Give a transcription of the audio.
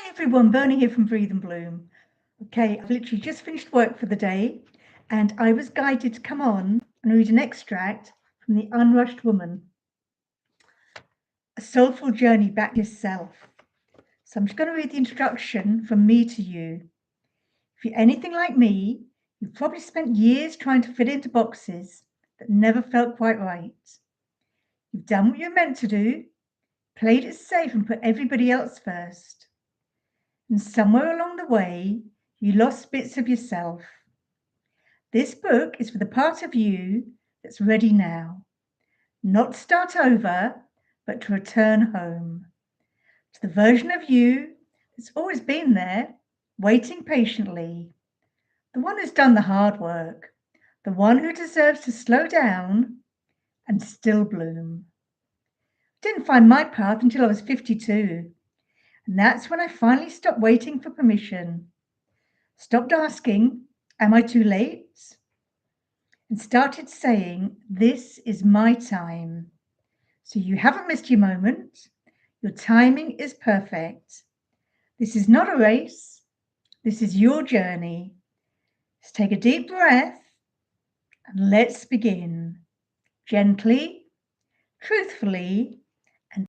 Everyone, Bernie here from Breathe and Bloom. Okay, I've literally just finished work for the day and I was guided to come on and read an extract from the Unrushed Woman, a soulful journey back to yourself. So I'm just going to read the introduction from me to you. If you're anything like me, you've probably spent years trying to fit into boxes that never felt quite right. You've done what you're meant to do, played it safe and put everybody else first. And somewhere along the way, you lost bits of yourself. This book is for the part of you that's ready now, not to start over, but to return home, to the version of you that's always been there, waiting patiently, the one who's done the hard work, the one who deserves to slow down and still bloom. I didn't find my path until I was 52. And that's when I finally stopped waiting for permission, stopped asking, am I too late? And started saying, this is my time. So you haven't missed your moment. Your timing is perfect. This is not a race. This is your journey. Let's take a deep breath and let's begin. Gently, truthfully,